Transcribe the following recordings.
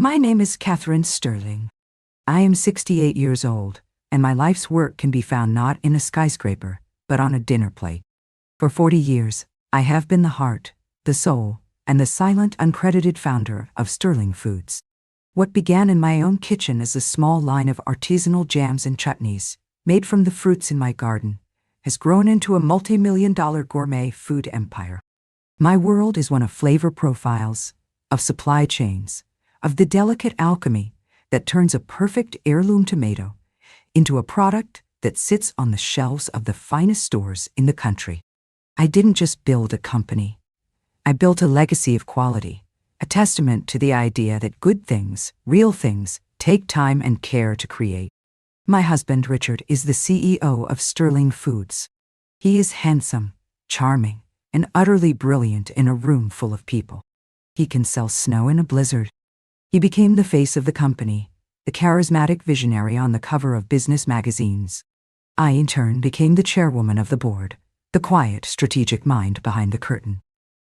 My name is Catherine Sterling. I am 68 years old, and my life's work can be found not in a skyscraper, but on a dinner plate. For 40 years, I have been the heart, the soul, and the silent, uncredited founder of Sterling Foods. What began in my own kitchen as a small line of artisanal jams and chutneys, made from the fruits in my garden, has grown into a multi-million-dollar gourmet food empire. My world is one of flavor profiles, of supply chains, of the delicate alchemy that turns a perfect heirloom tomato into a product that sits on the shelves of the finest stores in the country. I didn't just build a company. I built a legacy of quality, a testament to the idea that good things, real things, take time and care to create. My husband, Richard, is the CEO of Sterling Foods. He is handsome, charming, and utterly brilliant in a room full of people. He can sell snow in a blizzard. He became the face of the company, the charismatic visionary on the cover of business magazines. I, in turn, became the chairwoman of the board, the quiet, strategic mind behind the curtain.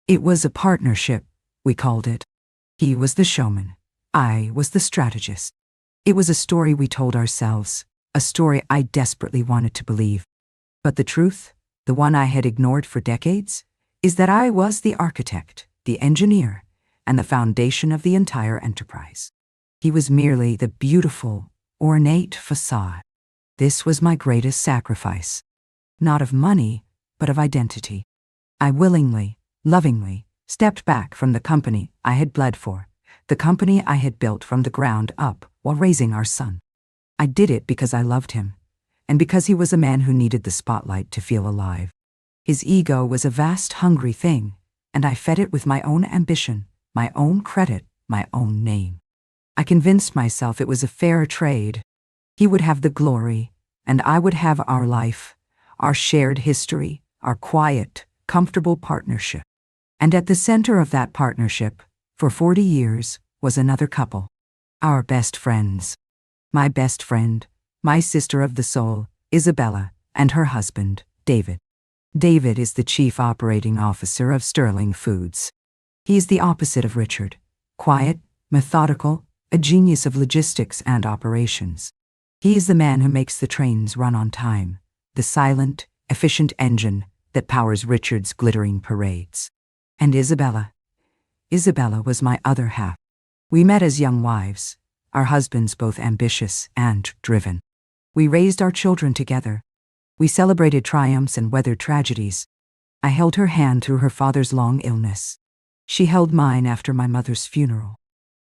It was a partnership, we called it. He was the showman. I was the strategist. It was a story we told ourselves, a story I desperately wanted to believe. But the truth, the one I had ignored for decades, is that I was the architect, the engineer, and the foundation of the entire enterprise. He was merely the beautiful, ornate facade. This was my greatest sacrifice. Not of money, but of identity. I willingly, lovingly, stepped back from the company I had bled for, the company I had built from the ground up while raising our son. I did it because I loved him, and because he was a man who needed the spotlight to feel alive. His ego was a vast, hungry thing, and I fed it with my own ambition, my own credit, my own name. I convinced myself it was a fair trade. He would have the glory, and I would have our life, our shared history, our quiet, comfortable partnership. And at the center of that partnership, for 40 years, was another couple. Our best friends. My best friend, my sister of the soul, Isabella, and her husband, David. David is the chief operating officer of Sterling Foods. He is the opposite of Richard, quiet, methodical, a genius of logistics and operations. He is the man who makes the trains run on time, the silent, efficient engine that powers Richard's glittering parades. And Isabella was my other half. We met as young wives, our husbands both ambitious and driven. We raised our children together. We celebrated triumphs and weathered tragedies. I held her hand through her father's long illness. She held mine after my mother's funeral.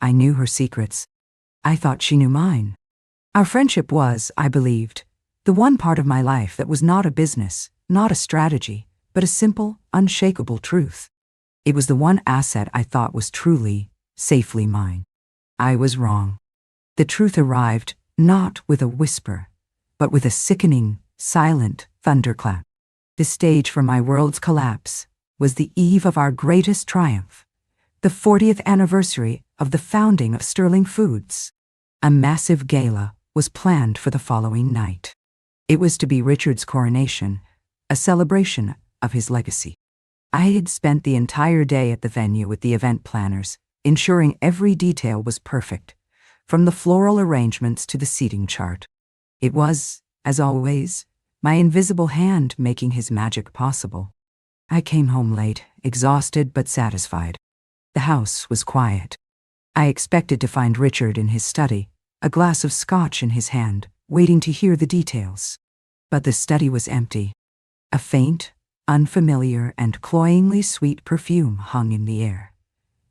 I knew her secrets. I thought she knew mine. Our friendship was, I believed, the one part of my life that was not a business, not a strategy, but a simple, unshakable truth. It was the one asset I thought was truly, safely mine. I was wrong. The truth arrived not with a whisper, but with a sickening, silent thunderclap. The stage for my world's collapse was the eve of our greatest triumph, the 40th anniversary of the founding of Sterling Foods. A massive gala was planned for the following night. It was to be Richard's coronation, a celebration of his legacy. I had spent the entire day at the venue with the event planners, ensuring every detail was perfect, from the floral arrangements to the seating chart. It was, as always, my invisible hand making his magic possible. I came home late, exhausted but satisfied. The house was quiet. I expected to find Richard in his study, a glass of scotch in his hand, waiting to hear the details. But the study was empty. A faint, unfamiliar, and cloyingly sweet perfume hung in the air.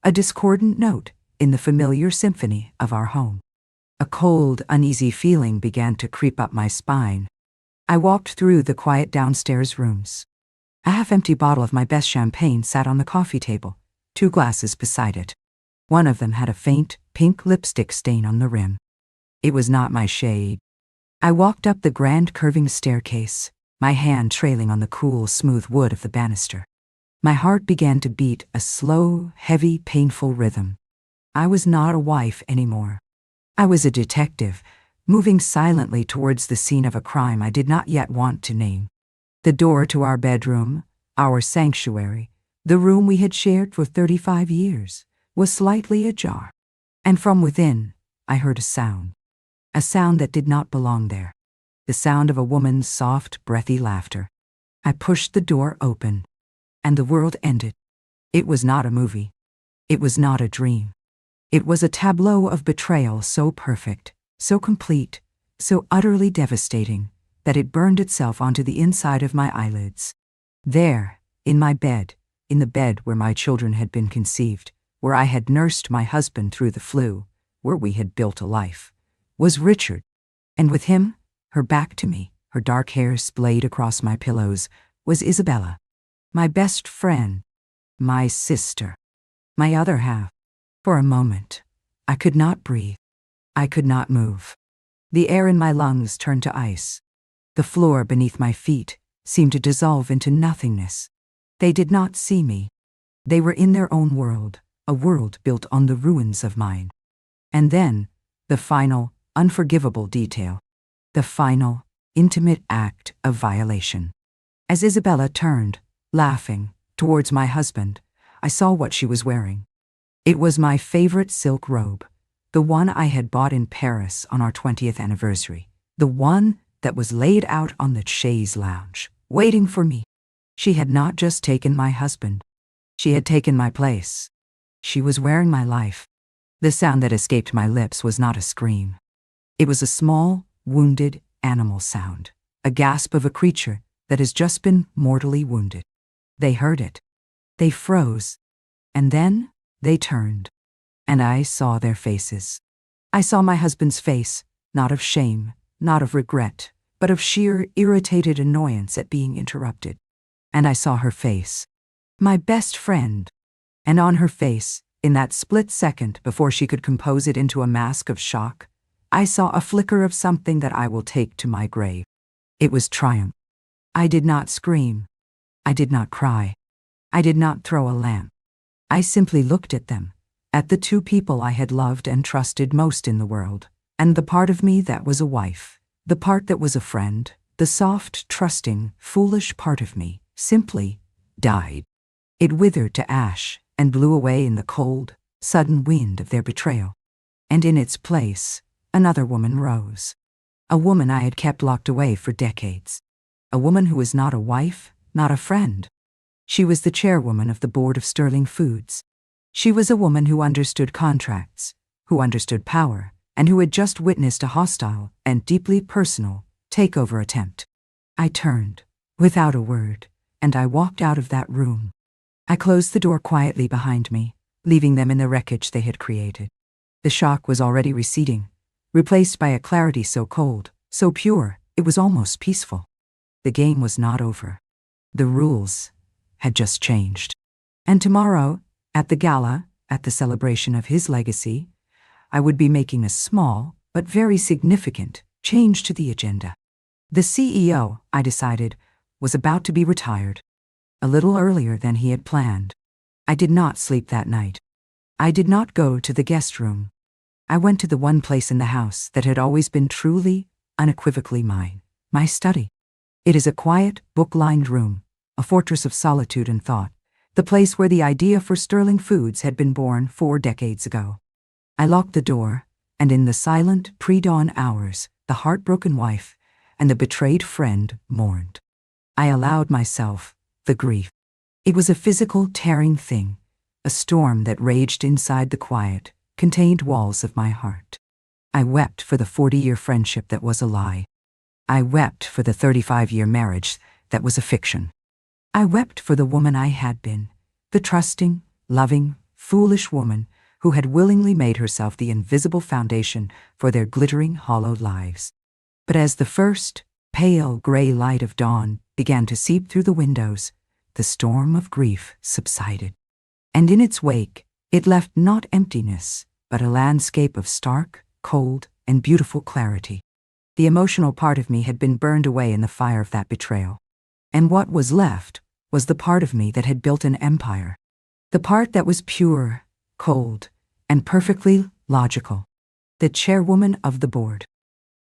A discordant note in the familiar symphony of our home. A cold, uneasy feeling began to creep up my spine. I walked through the quiet downstairs rooms. A half-empty bottle of my best champagne sat on the coffee table, 2 glasses beside it. One of them had a faint, pink lipstick stain on the rim. It was not my shade. I walked up the grand curving staircase, my hand trailing on the cool, smooth wood of the banister. My heart began to beat a slow, heavy, painful rhythm. I was not a wife anymore. I was a detective, moving silently towards the scene of a crime I did not yet want to name. The door to our bedroom, our sanctuary, the room we had shared for 35 years, was slightly ajar. And from within, I heard a sound that did not belong there, the sound of a woman's soft, breathy laughter. I pushed the door open, and the world ended. It was not a movie. It was not a dream. It was a tableau of betrayal so perfect, so complete, so utterly devastating, that it burned itself onto the inside of my eyelids. There, in my bed, in the bed where my children had been conceived, where I had nursed my husband through the flu, where we had built a life, was Richard. And with him, her back to me, her dark hair splayed across my pillows, was Isabella, my best friend, my sister, my other half. For a moment, I could not breathe. I could not move. The air in my lungs turned to ice. The floor beneath my feet seemed to dissolve into nothingness. They did not see me. They were in their own world, a world built on the ruins of mine. And then, the final, unforgivable detail. The final, intimate act of violation. As Isabella turned, laughing, towards my husband, I saw what she was wearing. It was my favorite silk robe, the one I had bought in Paris on our 20th anniversary, the one that was laid out on the chaise lounge, waiting for me. She had not just taken my husband. She had taken my place. She was wearing my life. The sound that escaped my lips was not a scream. It was a small, wounded animal sound, a gasp of a creature that has just been mortally wounded. They heard it. They froze. And then they turned. And I saw their faces. I saw my husband's face, not of shame, not of regret, but of sheer irritated annoyance at being interrupted. And I saw her face, my best friend. And on her face, in that split second before she could compose it into a mask of shock, I saw a flicker of something that I will take to my grave. It was triumph. I did not scream. I did not cry. I did not throw a lamp. I simply looked at them, at the two people I had loved and trusted most in the world, and the part of me that was a wife, the part that was a friend, the soft, trusting, foolish part of me, simply died. It withered to ash and blew away in the cold, sudden wind of their betrayal. And in its place, another woman rose. A woman I had kept locked away for decades. A woman who was not a wife, not a friend. She was the chairwoman of the board of Sterling Foods. She was a woman who understood contracts, who understood power, and who had just witnessed a hostile and deeply personal takeover attempt. I turned, without a word, and I walked out of that room. I closed the door quietly behind me, leaving them in the wreckage they had created. The shock was already receding, replaced by a clarity so cold, so pure, it was almost peaceful. The game was not over. The rules had just changed. And tomorrow, at the gala, at the celebration of his legacy, I would be making a small, but very significant, change to the agenda. The CEO, I decided, was about to be retired, a little earlier than he had planned. I did not sleep that night. I did not go to the guest room. I went to the one place in the house that had always been truly, unequivocally mine, my study. It is a quiet, book-lined room, a fortress of solitude and thought, the place where the idea for Sterling Foods had been born 4 decades ago. I locked the door, and in the silent, pre-dawn hours, the heartbroken wife and the betrayed friend mourned. I allowed myself the grief. It was a physical, tearing thing, a storm that raged inside the quiet, contained walls of my heart. I wept for the 40-year friendship that was a lie. I wept for the 35-year marriage that was a fiction. I wept for the woman I had been, the trusting, loving, foolish woman who had willingly made herself the invisible foundation for their glittering, hollow lives. But as the first, pale, gray light of dawn began to seep through the windows, the storm of grief subsided. And in its wake, it left not emptiness, but a landscape of stark, cold, and beautiful clarity. The emotional part of me had been burned away in the fire of that betrayal. And what was left was the part of me that had built an empire. The part that was pure, cold, and perfectly logical. The chairwoman of the board.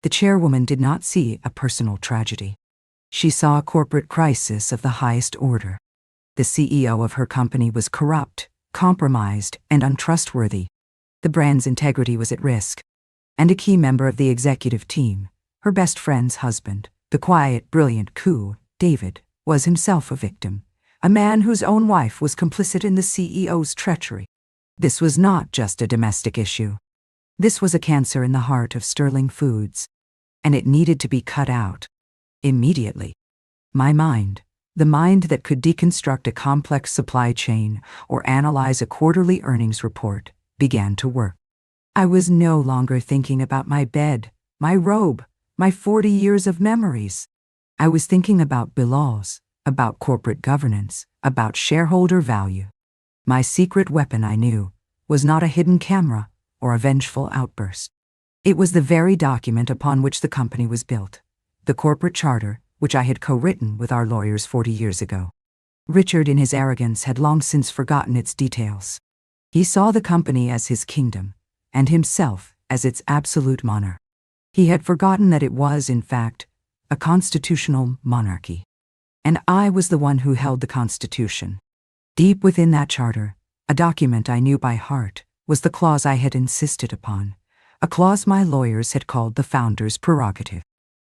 The chairwoman did not see a personal tragedy. She saw a corporate crisis of the highest order. The CEO of her company was corrupt, compromised, and untrustworthy. The brand's integrity was at risk. And a key member of the executive team, her best friend's husband, the quiet, brilliant David, was himself a victim, a man whose own wife was complicit in the CEO's treachery. This was not just a domestic issue. This was a cancer in the heart of Sterling Foods, and it needed to be cut out. Immediately. My mind, the mind that could deconstruct a complex supply chain or analyze a quarterly earnings report, began to work. I was no longer thinking about my bed, my robe, my 40 years of memories. I was thinking about bylaws, about corporate governance, about shareholder value. My secret weapon, I knew, was not a hidden camera or a vengeful outburst. It was the very document upon which the company was built, the corporate charter, which I had co-written with our lawyers 40 years ago. Richard, in his arrogance, had long since forgotten its details. He saw the company as his kingdom, and himself as its absolute monarch. He had forgotten that it was, in fact, a constitutional monarchy. And I was the one who held the Constitution. Deep within that charter, a document I knew by heart, was the clause I had insisted upon, a clause my lawyers had called the founder's prerogative.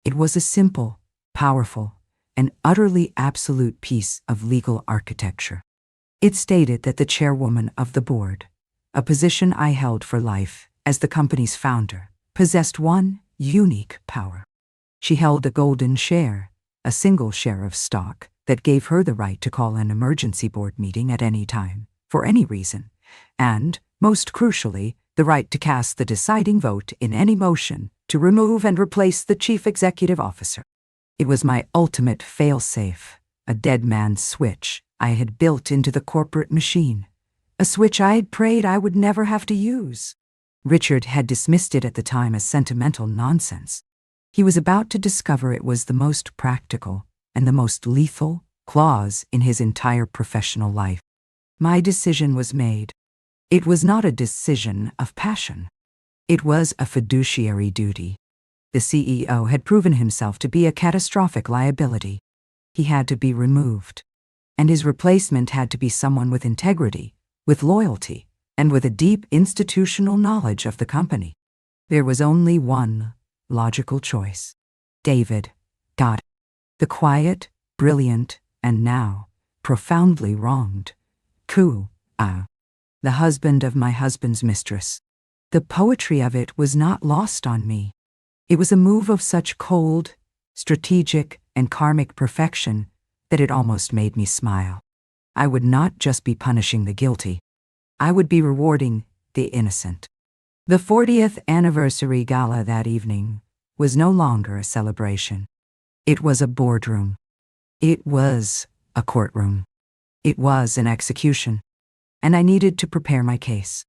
It was a simple, powerful, and utterly absolute piece of legal architecture. It stated that the chairwoman of the board, a position I held for life as the company's founder, possessed one unique power. She held a golden share, a single share of stock that gave her the right to call an emergency board meeting at any time, for any reason, and, most crucially, the right to cast the deciding vote in any motion to remove and replace the chief executive officer. It was my ultimate fail-safe, a dead man's switch I had built into the corporate machine, a switch I had prayed I would never have to use. Richard had dismissed it at the time as sentimental nonsense. He was about to discover it was the most practical and the most lethal clause in his entire professional life. My decision was made. It was not a decision of passion. It was a fiduciary duty. The CEO had proven himself to be a catastrophic liability. He had to be removed. And his replacement had to be someone with integrity, with loyalty, and with a deep institutional knowledge of the company. There was only one logical choice. David. God. The quiet, brilliant, and now profoundly wronged. The husband of my husband's mistress. The poetry of it was not lost on me. It was a move of such cold, strategic, and karmic perfection that it almost made me smile. I would not just be punishing the guilty. I would be rewarding the innocent. The 40th anniversary gala that evening was no longer a celebration. It was a boardroom. It was a courtroom. It was an execution. And I needed to prepare my case.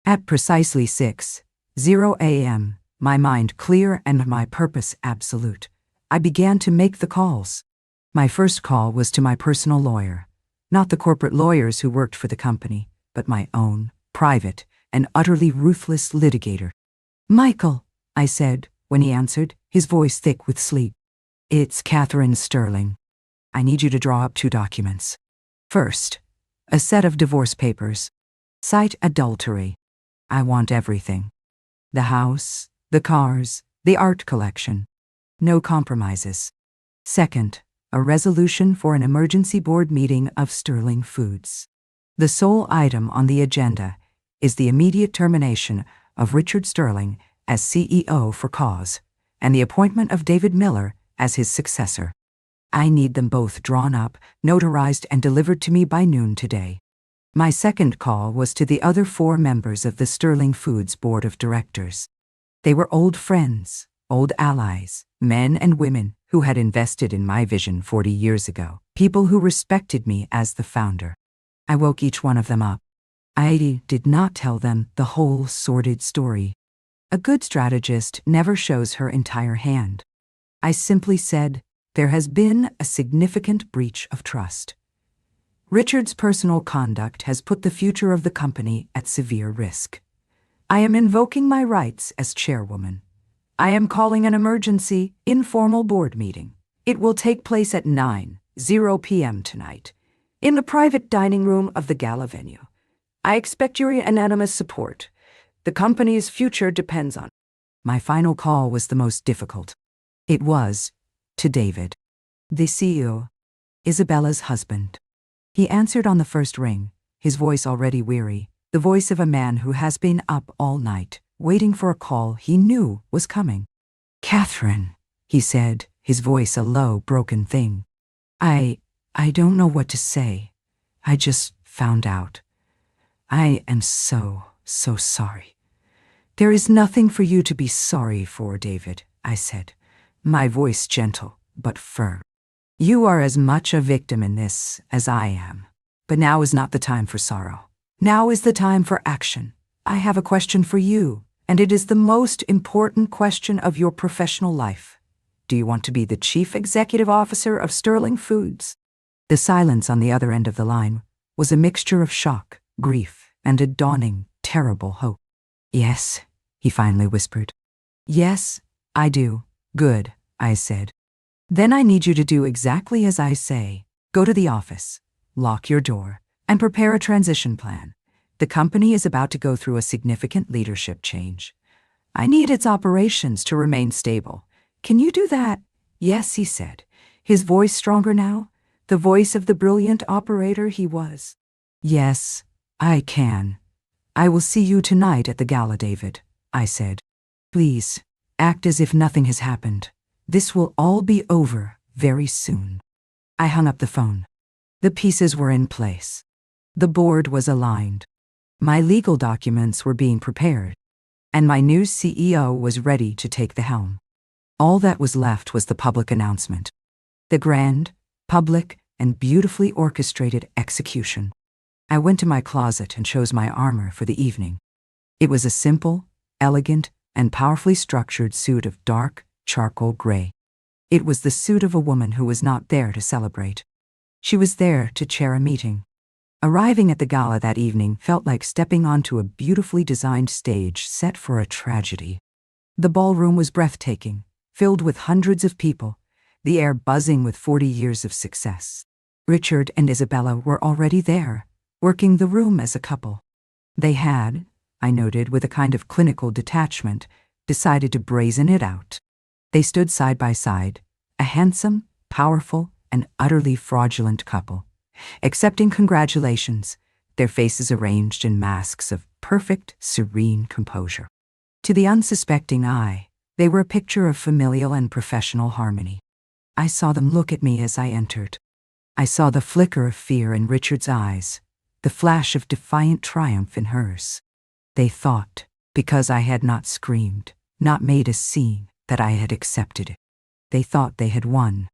At precisely 6:00 a.m., my mind clear and my purpose absolute, I began to make the calls. My first call was to my personal lawyer, not the corporate lawyers who worked for the company, but my own, private, and utterly ruthless litigator. "Michael," I said, when he answered, his voice thick with sleep. "It's Catherine Sterling. I need you to draw up 2 documents. First, a set of divorce papers. Cite adultery. I want everything. The house, the cars, the art collection. No compromises. Second, a resolution for an emergency board meeting of Sterling Foods. The sole item on the agenda is the immediate termination of Richard Sterling as CEO for cause, and the appointment of David Miller as his successor. I need them both drawn up, notarized, and delivered to me by noon today." My second call was to the other 4 members of the Sterling Foods Board of Directors. They were old friends, old allies, men and women who had invested in my vision 40 years ago, people who respected me as the founder. I woke each one of them up. I did not tell them the whole sordid story. A good strategist never shows her entire hand. I simply said, there has been a significant breach of trust. Richard's personal conduct has put the future of the company at severe risk. I am invoking my rights as chairwoman. I am calling an emergency, informal board meeting. It will take place at 9:00 p.m. tonight, in the private dining room of the gala venue. I expect your unanimous support. The company's future depends on. My final call was the most difficult. It was to David, the CEO, Isabella's husband. He answered on the first ring, his voice already weary, the voice of a man who has been up all night, waiting for a call he knew was coming. "Catherine," he said, his voice a low, broken thing. I don't know what to say. I just found out. I am so sorry." "There is nothing for you to be sorry for, David," I said, my voice gentle but firm. "You are as much a victim in this as I am. But now is not the time for sorrow. Now is the time for action. I have a question for you, and it is the most important question of your professional life. Do you want to be the chief executive officer of Sterling Foods?" The silence on the other end of the line was a mixture of shock, grief, and a dawning, terrible hope. "Yes," he finally whispered. "Yes, I do." "Good," I said. "Then I need you to do exactly as I say. Go to the office, lock your door, and prepare a transition plan. The company is about to go through a significant leadership change. I need its operations to remain stable. Can you do that?" "Yes," he said, his voice stronger now, the voice of the brilliant operator he was. "Yes, I can. I will see you tonight at the gala, David," I said. "Please, act as if nothing has happened. This will all be over very soon." I hung up the phone. The pieces were in place. The board was aligned. My legal documents were being prepared, and my new CEO was ready to take the helm. All that was left was the public announcement. The grand, public, and beautifully orchestrated execution. I went to my closet and chose my armor for the evening. It was a simple, elegant, and powerfully structured suit of dark, charcoal gray. It was the suit of a woman who was not there to celebrate. She was there to chair a meeting. Arriving at the gala that evening felt like stepping onto a beautifully designed stage set for a tragedy. The ballroom was breathtaking, filled with hundreds of people, the air buzzing with 40 years of success. Richard and Isabella were already there, working the room as a couple. They had, I noted with a kind of clinical detachment, decided to brazen it out. They stood side by side, a handsome, powerful, and utterly fraudulent couple, accepting congratulations, their faces arranged in masks of perfect, serene composure. To the unsuspecting eye, they were a picture of familial and professional harmony. I saw them look at me as I entered. I saw the flicker of fear in Richard's eyes, the flash of defiant triumph in hers. They thought, because I had not screamed, not made a scene, that I had accepted it. They thought they had won.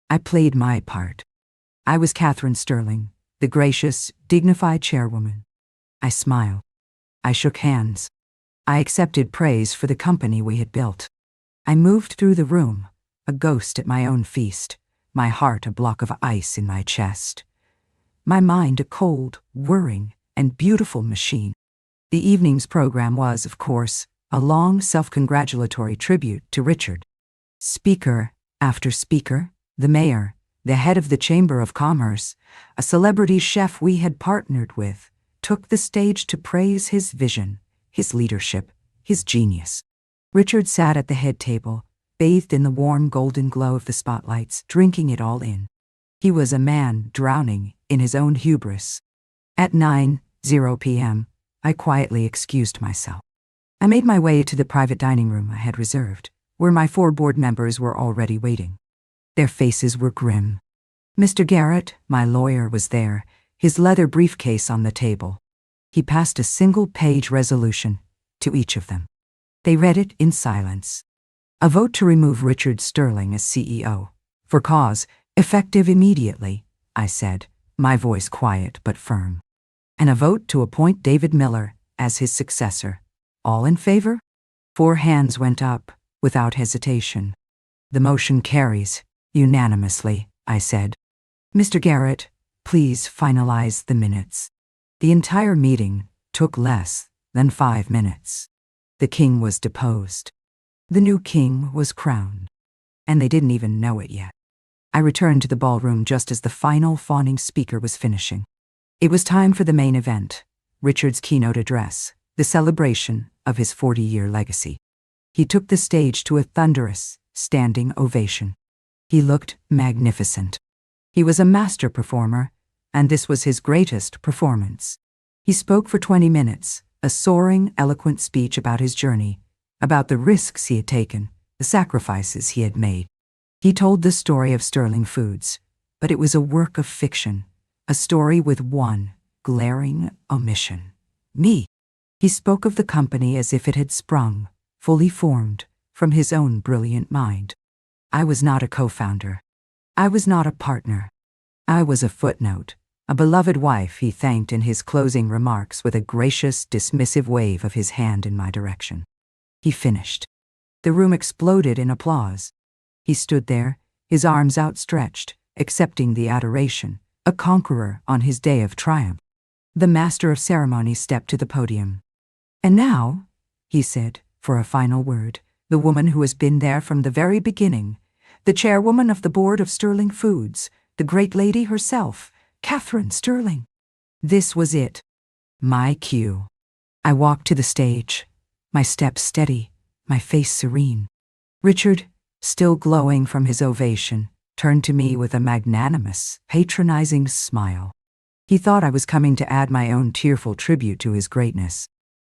I played my part. I was Catherine Sterling, the gracious, dignified chairwoman. I smiled. I shook hands. I accepted praise for the company we had built. I moved through the room, a ghost at my own feast, my heart a block of ice in my chest, my mind a cold, whirring, and beautiful machine. The evening's program was, of course, a long self-congratulatory tribute to Richard. Speaker after speaker, the mayor, the head of the Chamber of Commerce, a celebrity chef we had partnered with, took the stage to praise his vision, his leadership, his genius. Richard sat at the head table, bathed in the warm golden glow of the spotlights, drinking it all in. He was a man drowning in his own hubris. At 9:00 p.m., I quietly excused myself. I made my way to the private dining room I had reserved, where my 4 board members were already waiting. Their faces were grim. Mr. Garrett, my lawyer, was there, his leather briefcase on the table. He passed a single-page resolution to each of them. They read it in silence. A vote to remove Richard Sterling as CEO. For cause, effective immediately, I said, my voice quiet but firm. And a vote to appoint David Miller as his successor. All in favor? 4 hands went up, without hesitation. The motion carries, unanimously, I said. Mr. Garrett, please finalize the minutes. The entire meeting took less than 5 minutes. The king was deposed. The new king was crowned. And they didn't even know it yet. I returned to the ballroom just as the final fawning speaker was finishing. It was time for the main event, Richard's keynote address, the celebration of his 40-year legacy. He took the stage to a thunderous, standing ovation. He looked magnificent. He was a master performer, and this was his greatest performance. He spoke for 20 minutes, a soaring, eloquent speech about his journey, about the risks he had taken, the sacrifices he had made. He told the story of Sterling Foods, but it was a work of fiction, a story with one glaring omission: me. He spoke of the company as if it had sprung, fully formed, from his own brilliant mind. I was not a co-founder. I was not a partner. I was a footnote, a beloved wife he thanked in his closing remarks with a gracious, dismissive wave of his hand in my direction. He finished. The room exploded in applause. He stood there, his arms outstretched, accepting the adoration, a conqueror on his day of triumph. The master of ceremonies stepped to the podium. "And now," he said, for a final word, "the woman who has been there from the very beginning, the chairwoman of the board of Sterling Foods, the great lady herself, Catherine Sterling." This was it. My cue. I walked to the stage, my steps steady, my face serene. Richard, still glowing from his ovation, turned to me with a magnanimous, patronizing smile. He thought I was coming to add my own tearful tribute to his greatness.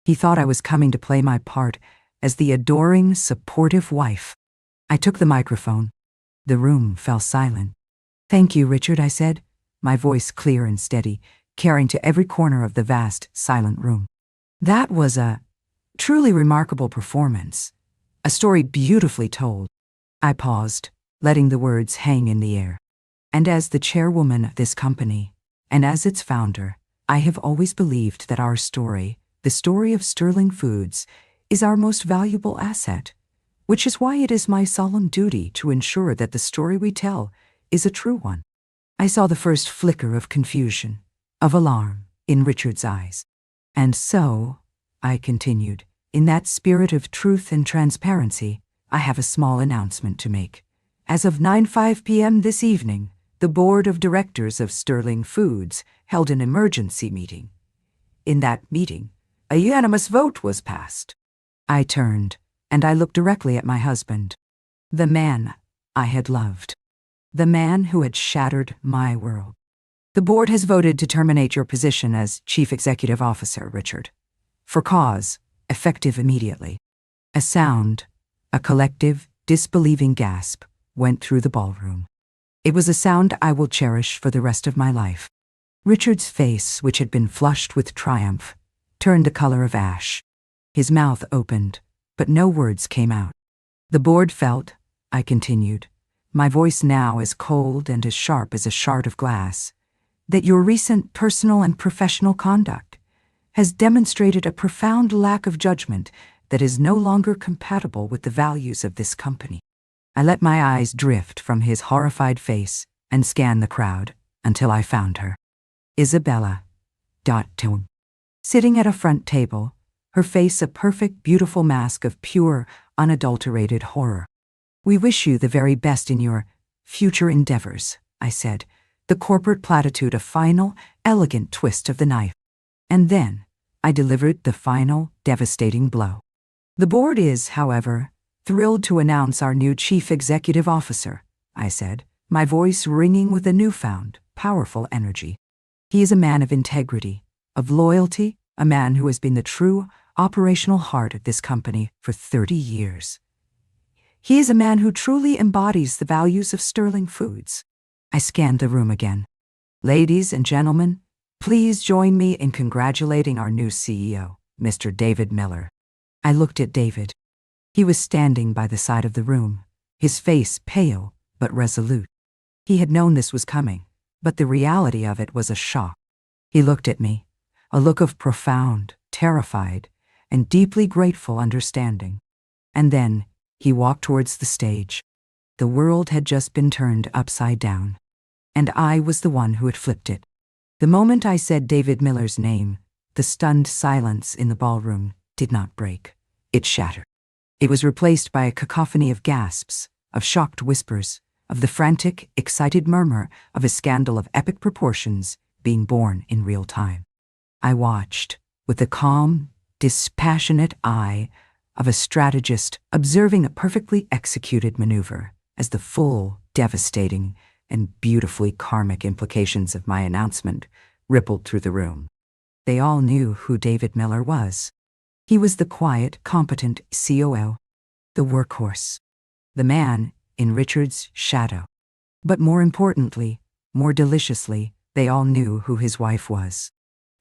He thought I was coming to play my part as the adoring, supportive wife. I took the microphone. The room fell silent. "Thank you, Richard," I said, my voice clear and steady, carrying to every corner of the vast, silent room. "That was a truly remarkable performance, a story beautifully told." I paused, letting the words hang in the air. "And as the chairwoman of this company, and as its founder, I have always believed that our story, the story of Sterling Foods, is our most valuable asset, which is why it is my solemn duty to ensure that the story we tell is a true one." I saw the first flicker of confusion, of alarm, in Richard's eyes. "And so," I continued, "in that spirit of truth and transparency, I have a small announcement to make. As of 9:05 p.m. this evening, the board of directors of Sterling Foods held an emergency meeting. In that meeting, a unanimous vote was passed." I turned, and I looked directly at my husband, the man I had loved, the man who had shattered my world. "The board has voted to terminate your position as Chief Executive Officer, Richard, for cause, effective immediately." A sound, a collective, disbelieving gasp, went through the ballroom. It was a sound I will cherish for the rest of my life. Richard's face, which had been flushed with triumph, turned the color of ash. His mouth opened, but no words came out. "The board felt," I continued, my voice now as cold and as sharp as a shard of glass, "that your recent personal and professional conduct has demonstrated a profound lack of judgment that is no longer compatible with the values of this company." I let my eyes drift from his horrified face and scan the crowd until I found her. Isabella. Sitting at a front table, her face a perfect, beautiful mask of pure, unadulterated horror. "We wish you the very best in your future endeavors," I said, the corporate platitude a final, elegant twist of the knife. And then I delivered the final, devastating blow. "The board is, however, thrilled to announce our new Chief Executive Officer," I said, my voice ringing with a newfound, powerful energy. "He is a man of integrity, of loyalty, a man who has been the true, operational heart of this company for 30 years. He is a man who truly embodies the values of Sterling Foods." I scanned the room again. "Ladies and gentlemen, please join me in congratulating our new CEO, Mr. David Miller." I looked at David. He was standing by the side of the room, his face pale but resolute. He had known this was coming, but the reality of it was a shock. He looked at me, a look of profound, terrified, and deeply grateful understanding. And then he walked towards the stage. The world had just been turned upside down, and I was the one who had flipped it. The moment I said David Miller's name, the stunned silence in the ballroom did not break. It shattered. It was replaced by a cacophony of gasps, of shocked whispers, of the frantic, excited murmur of a scandal of epic proportions being born in real time. I watched, with the calm, dispassionate eye of a strategist observing a perfectly executed maneuver as the full, devastating, and beautifully karmic implications of my announcement rippled through the room. They all knew who David Miller was. He was the quiet, competent COO, the workhorse, the man in Richard's shadow. But more importantly, more deliciously, they all knew who his wife was.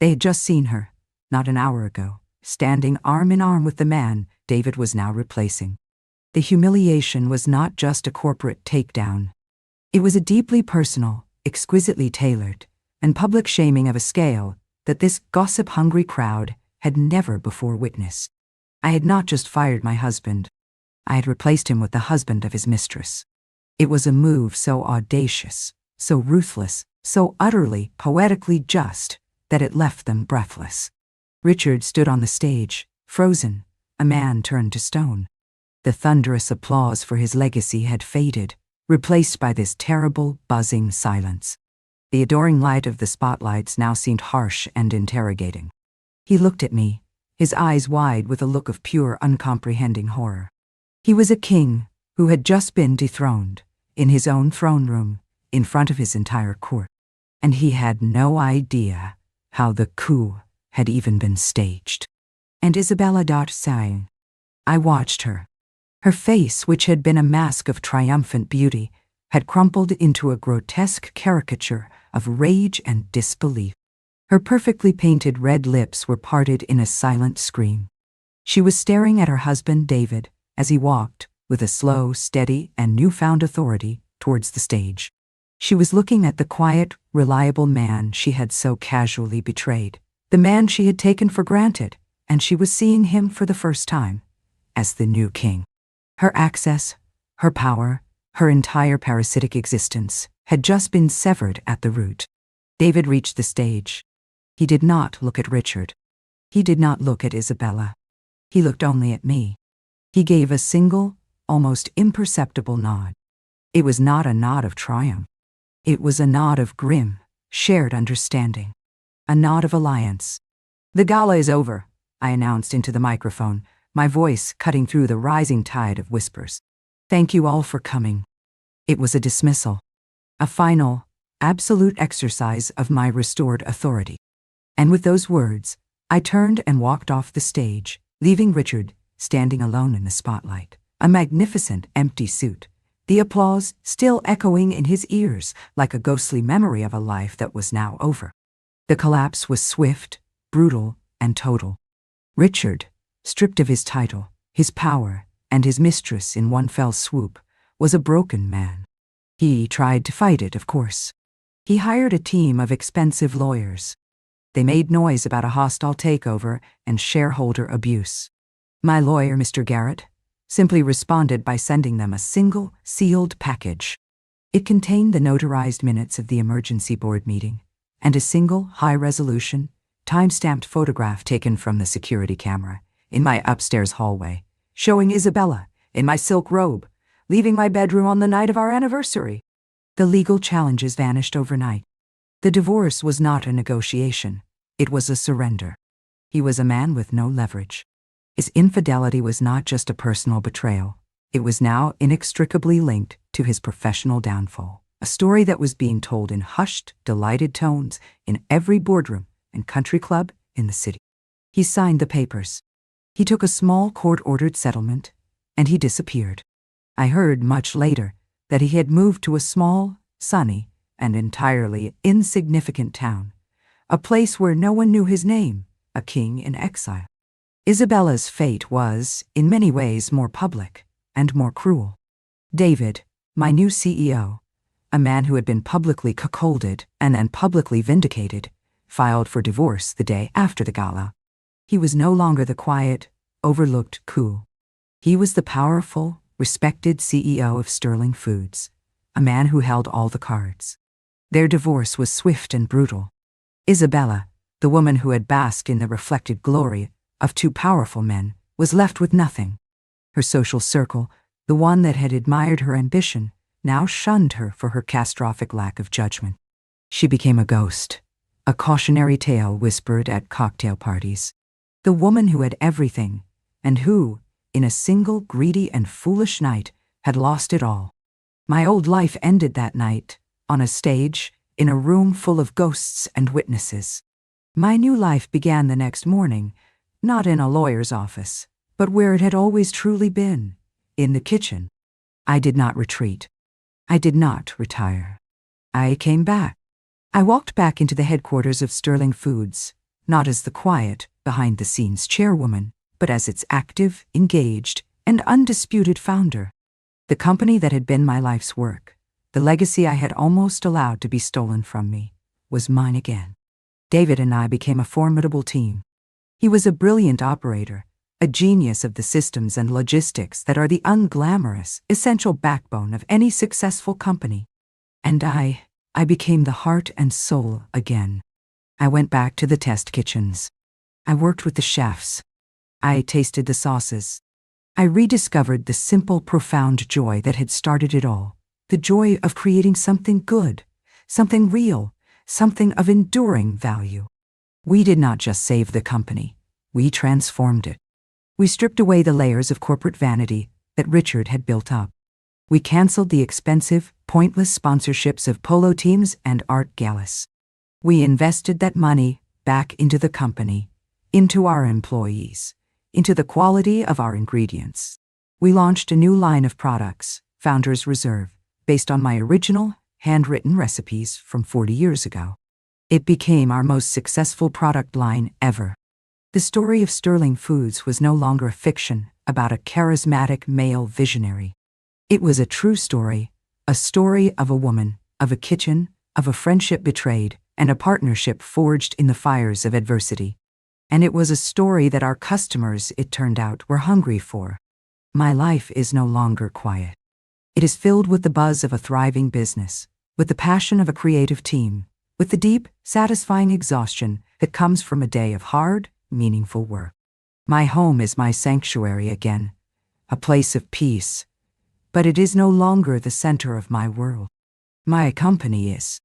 They had just seen her, not an hour ago, standing arm in arm with the man David was now replacing. The humiliation was not just a corporate takedown. It was a deeply personal, exquisitely tailored, and public shaming of a scale that this gossip-hungry crowd had never before witnessed. I had not just fired my husband. I had replaced him with the husband of his mistress. It was a move so audacious, so ruthless, so utterly, poetically just, that it left them breathless. Richard stood on the stage, frozen, a man turned to stone. The thunderous applause for his legacy had faded, replaced by this terrible, buzzing silence. The adoring light of the spotlights now seemed harsh and interrogating. He looked at me, his eyes wide with a look of pure, uncomprehending horror. He was a king who had just been dethroned, in his own throne room, in front of his entire court. And he had no idea how the coup had even been staged. And Isabella sang. I watched her. Her face, which had been a mask of triumphant beauty, had crumpled into a grotesque caricature of rage and disbelief. Her perfectly painted red lips were parted in a silent scream. She was staring at her husband David as he walked, with a slow, steady, and newfound authority, towards the stage. She was looking at the quiet, reliable man she had so casually betrayed, the man she had taken for granted, and she was seeing him for the first time as the new king. Her access, her power, her entire parasitic existence had just been severed at the root. David reached the stage. He did not look at Richard. He did not look at Isabella. He looked only at me. He gave a single, almost imperceptible nod. It was not a nod of triumph. It was a nod of grim, shared understanding. A nod of alliance. The gala is over, I announced into the microphone, my voice cutting through the rising tide of whispers. Thank you all for coming. It was a dismissal. A final, absolute exercise of my restored authority. And with those words, I turned and walked off the stage, leaving Richard standing alone in the spotlight, a magnificent empty suit, the applause still echoing in his ears like a ghostly memory of a life that was now over. The collapse was swift, brutal, and total. Richard, stripped of his title, his power, and his mistress in one fell swoop, was a broken man. He tried to fight it, of course. He hired a team of expensive lawyers. They made noise about a hostile takeover and shareholder abuse. My lawyer, Mr. Garrett, simply responded by sending them a single, sealed package. It contained the notarized minutes of the emergency board meeting and a single, high-resolution, time-stamped photograph taken from the security camera in my upstairs hallway, showing Isabella in my silk robe, leaving my bedroom on the night of our anniversary. The legal challenges vanished overnight. The divorce was not a negotiation. It was a surrender. He was a man with no leverage. His infidelity was not just a personal betrayal. It was now inextricably linked to his professional downfall, a story that was being told in hushed, delighted tones in every boardroom and country club in the city. He signed the papers. He took a small court-ordered settlement, and he disappeared. I heard much later that he had moved to a small, sunny, and entirely insignificant town, a place where no one knew his name, a king in exile. Isabella's fate was, in many ways, more public and more cruel. David, my new CEO, a man who had been publicly cuckolded and then publicly vindicated, filed for divorce the day after the gala. He was no longer the quiet, overlooked coup. He was the powerful, respected CEO of Sterling Foods, a man who held all the cards. Their divorce was swift and brutal. Isabella, the woman who had basked in the reflected glory of two powerful men, was left with nothing. Her social circle, the one that had admired her ambition, now shunned her for her catastrophic lack of judgment. She became a ghost, a cautionary tale whispered at cocktail parties. The woman who had everything, and who, in a single greedy and foolish night, had lost it all. My old life ended that night, on a stage, in a room full of ghosts and witnesses. My new life began the next morning, not in a lawyer's office, but where it had always truly been, in the kitchen. I did not retreat. I did not retire. I came back. I walked back into the headquarters of Sterling Foods, not as the quiet, behind-the-scenes chairwoman, but as its active, engaged, and undisputed founder. The company that had been my life's work, the legacy I had almost allowed to be stolen from me, was mine again. David and I became a formidable team. He was a brilliant operator, a genius of the systems and logistics that are the unglamorous, essential backbone of any successful company. And I became the heart and soul again. I went back to the test kitchens. I worked with the chefs. I tasted the sauces. I rediscovered the simple, profound joy that had started it all, the joy of creating something good, something real, something of enduring value. We did not just save the company, we transformed it. We stripped away the layers of corporate vanity that Richard had built up. We canceled the expensive, pointless sponsorships of polo teams and art galas. We invested that money back into the company, into our employees, into the quality of our ingredients. We launched a new line of products, Founder's Reserve, based on my original, handwritten recipes from 40 years ago. It became our most successful product line ever. The story of Sterling Foods was no longer a fiction about a charismatic male visionary. It was a true story, a story of a woman, of a kitchen, of a friendship betrayed, and a partnership forged in the fires of adversity. And it was a story that our customers, it turned out, were hungry for. My life is no longer quiet. It is filled with the buzz of a thriving business, with the passion of a creative team, with the deep, satisfying exhaustion that comes from a day of hard, meaningful work. My home is my sanctuary again, a place of peace, but it is no longer the center of my world. My company is.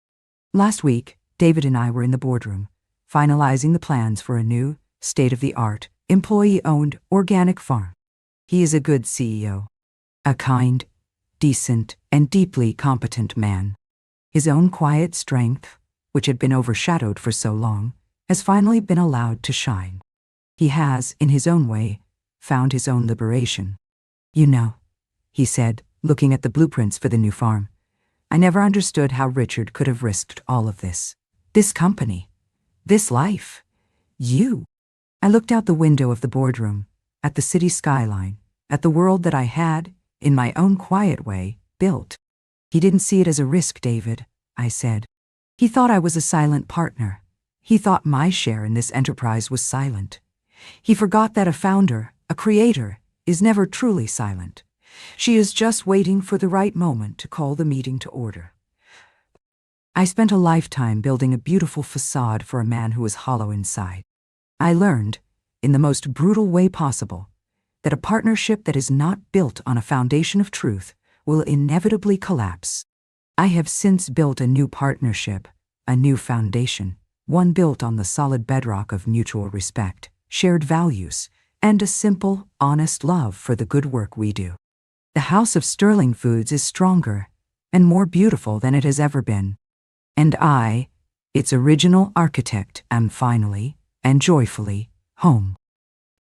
Last week, David and I were in the boardroom, finalizing the plans for a new, state-of-the-art, employee-owned organic farm. He is a good CEO, a kind, decent, and deeply competent man. His own quiet strength, which had been overshadowed for so long, has finally been allowed to shine. He has, in his own way, found his own liberation. You know, he said, looking at the blueprints for the new farm, I never understood how Richard could have risked all of this. This company, this life, you. I looked out the window of the boardroom, at the city skyline, at the world that I had, in my own quiet way, built. He didn't see it as a risk, David, I said. He thought I was a silent partner. He thought my share in this enterprise was silent. He forgot that a founder, a creator, is never truly silent. She is just waiting for the right moment to call the meeting to order. I spent a lifetime building a beautiful facade for a man who was hollow inside. I learned, in the most brutal way possible, that a partnership that is not built on a foundation of truth will inevitably collapse. I have since built a new partnership, a new foundation, one built on the solid bedrock of mutual respect, shared values, and a simple, honest love for the good work we do. The house of Sterling Foods is stronger and more beautiful than it has ever been. And I, its original architect, am finally and joyfully home.